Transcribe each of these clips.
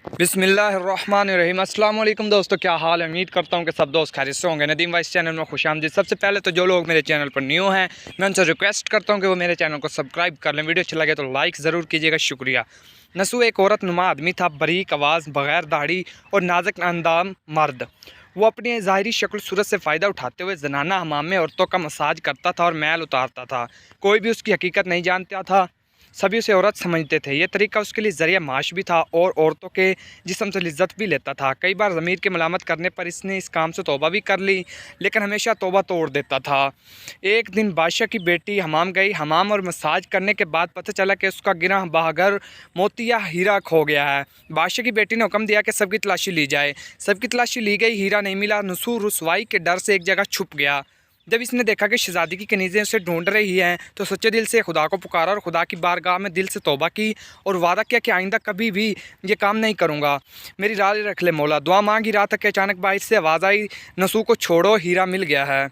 बिस्मिल्लाहिर्रहमानिर्रहीम। अस्सलाम वालेकुम दोस्तों, क्या हाल है? उम्मीद करता हूँ कि सब दोस्त खैरियत से होंगे। नदीम वाइस चैनल में खुश आमदीद। सबसे पहले तो जो लोग मेरे चैनल पर न्यू हैं, मैं उनसे रिक्वेस्ट करता हूँ कि वो मेरे चैनल को सब्सक्राइब कर लें। वीडियो अच्छा लगे तो लाइक ज़रूर कीजिएगा, शुक्रिया। नसू एक औरत नुमा आदमी था, बारीक आवाज़, बग़ैर दाढ़ी और नाजुक अंदाम मर्द। वो अपनी ज़ाहिरी शक्ल सूरत से फ़ायदा उठाते हुए ज़नाना हमाम में औरतों का मसाज करता था और मैल उतारता था। कोई भी उसकी हकीकत नहीं जानता था, सभी उसे औरत समझते थे। ये तरीका उसके लिए ज़रिया माश भी था और औरतों के जिस्म से लिज्जत भी लेता था। कई बार ज़मीर के मलामत करने पर इसने इस काम से तौबा भी कर ली, लेकिन हमेशा तौबा तोड़ देता था। एक दिन बादशाह की बेटी हमाम गई। हमाम और मसाज करने के बाद पता चला कि उसका गिरह बहागर मोतिया हीरा खो गया है। बादशाह की बेटी ने हुक्म दिया कि सबकी तलाशी ली जाए। सबकी तलाशी ली गई, हीरा नहीं मिला। नसूर रुसवाई के डर से एक जगह छुप गया। जब इसने देखा कि शहजादी की कनीज़ें उसे ढूंढ रही हैं, तो सच्चे दिल से खुदा को पुकारा और खुदा की बारगाह में दिल से तौबा की और वादा किया कि आइंदा कभी भी ये काम नहीं करूँगा। मेरी राह रख ले मौला। दुआ मांगी रहा था कि अचानक बाहर से आवाज़ आई, नसू को छोड़ो, हीरा मिल गया है।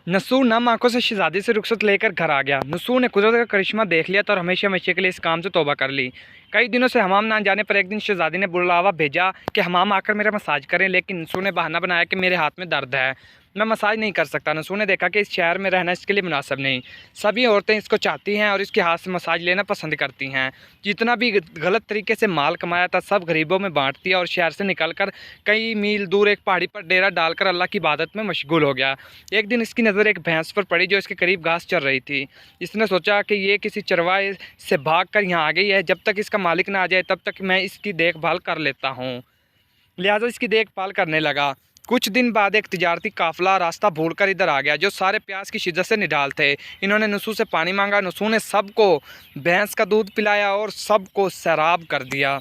नसूर नम आंखों से शहजादी से रुखसत लेकर घर आ गया। नसूर ने कुदरत का करिश्मा देख लिया था और हमेशा हमेशा के लिए इस काम से तौबा कर ली। कई दिनों से हमाम ना जाने पर एक दिन शहजादी ने बुलावा भेजा कि हमाम आकर मेरा मसाज करें, लेकिन नसूर ने बहाना बनाया कि मेरे हाथ में दर्द है, मैं मसाज नहीं कर सकता। नसूर ने देखा कि इस शहर में रहना इसके लिए मुनासिब नहीं। सभी औरतें इसको चाहती हैं और इसके हाथ से मसाज लेना पसंद करती हैं। जितना भी गलत तरीके से माल कमाया था सब गरीबों में बांट दिया और शहर से निकलकर कई मील दूर एक पहाड़ी पर डेरा डालकर अल्लाह की इबादत में मशगूल हो गया। एक दिन इसकी नज़र एक भैंस पर पड़ी जो इसके करीब घास चर रही थी। इसने सोचा कि ये किसी चरवाहे से भाग कर यहाँ आ गई है, जब तक इसका मालिक ना आ जाए तब तक मैं इसकी देखभाल कर लेता हूँ। लिहाजा इसकी देखभाल करने लगा। कुछ दिन बाद एक तिजारती काफिला रास्ता भूलकर इधर आ गया, जो सारे प्यास की शिद्दत से निढाल थे। इन्होंने नसू से पानी मांगा। नसू ने सबको भैंस का दूध पिलाया और सबको सैराब कर दिया।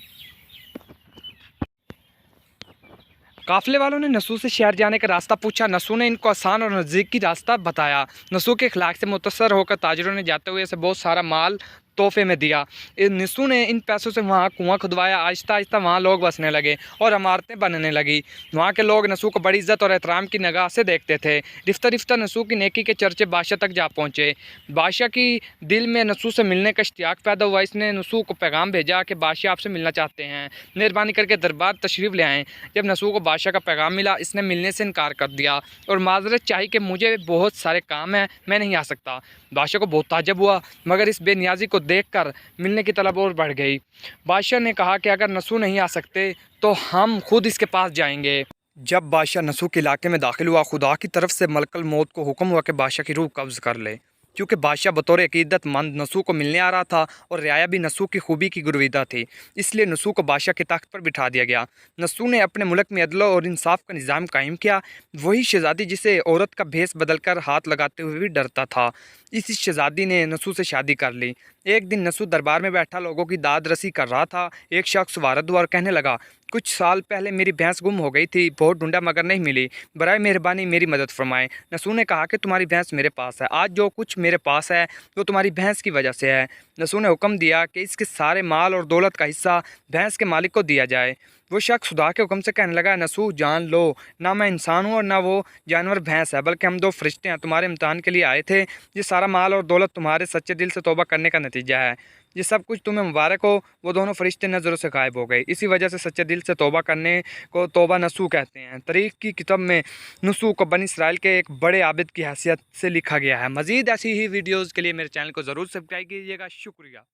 काफिले वालों ने नसू से शहर जाने का रास्ता पूछा। नसू ने इनको आसान और नज़दीकी रास्ता बताया। नसू के अखलाक से मुतअस्सर होकर ताजिरों ने जाते हुए इसे बहुत सारा माल तोहफे में दिया। नसू ने इन पैसों से वहाँ कुआं खुदवाया। आहिस्ता आहिस्ता वहाँ लोग बसने लगे और इमारतें बनने लगी। वहाँ के लोग नसू को बड़ी इज्जत और एहतराम की निगाह से देखते थे। रिफ्ता रिफ्ता नसू की नेकी के चर्चे बादशाह तक जा पहुँचे। बादशाह की दिल में नसू से मिलने का इश्तियाक पैदा हुआ। इसने नसू को पैगाम भेजा कि बादशाह आपसे मिलना चाहते हैं, मेहरबानी करके दरबार तशरीफ़ ले आएँ। जब नसू को बादशाह का पैगाम मिला, इसने मिलने से इनकार कर दिया और माजरत चाही कि मुझे बहुत सारे काम हैं, मैं नहीं आ सकता। बादशाह को बहुत ताज्जुब हुआ, मगर इस बेनियाजी को देखकर मिलने की तलब और बढ़ गई। बादशाह ने कहा कि अगर नसू नहीं आ सकते तो हम खुद इसके पास जाएंगे। जब बादशाह नसू के इलाके में दाखिल हुआ, खुदा की तरफ से मलकल मौत को हुक्म हुआ कि बादशाह की रूह कब्ज़ कर ले। क्योंकि बादशाह बतौर अकीदतमंद नसू को मिलने आ रहा था और रियाया भी नसू की खूबी की गुरविदा थी, इसलिए नसू को बादशाह के तख्त पर बिठा दिया गया। नसू ने अपने मुल्क में अदल और इंसाफ का निज़ाम कायम किया। वही शहज़ादी जिसे औरत का भेस बदलकर हाथ लगाते हुए भी डरता था, इसी शहज़ादी ने नसू से शादी कर ली। एक दिन नसू दरबार में बैठा लोगों की दाद रसी कर रहा था। एक शख्स वारद हुआ और कहने लगा, कुछ साल पहले मेरी भैंस गुम हो गई थी, बहुत ढूंढा मगर नहीं मिली, बराए मेहरबानी मेरी मदद फरमाएं। नसू ने कहा कि तुम्हारी भैंस मेरे पास है, आज जो कुछ मेरे पास है वो तुम्हारी भैंस की वजह से है। नसू ने हुक्म दिया कि इसके सारे माल और दौलत का हिस्सा भैंस के मालिक को दिया जाए। वो शख्स खुदा के हुक्म से कहने लगा, नसू जान लो, ना मैं इंसान हूँ और ना वो जानवर भैंस है, बल्कि हम दो फरिश्ते हैं, तुम्हारे इम्तहान के लिए आए थे। ये सारा माल और दौलत तुम्हारे सच्चे दिल से तौबा करने का नतीजा है। ये सब कुछ तुम्हें मुबारक हो। वो दोनों फरिश्ते नज़रों से गायब हो गए। इसी वजह से सच्चे दिल से तौबा करने को तौबा नसू कहते हैं। तारीख़ की किताब में नसू को बनी इसराइल के एक बड़े आबिद की हैसियत से लिखा गया है। मज़ीद ऐसी ही वीडियोज़ के लिए मेरे चैनल को ज़रूर सब्सक्राइब कीजिएगा, शुक्रिया।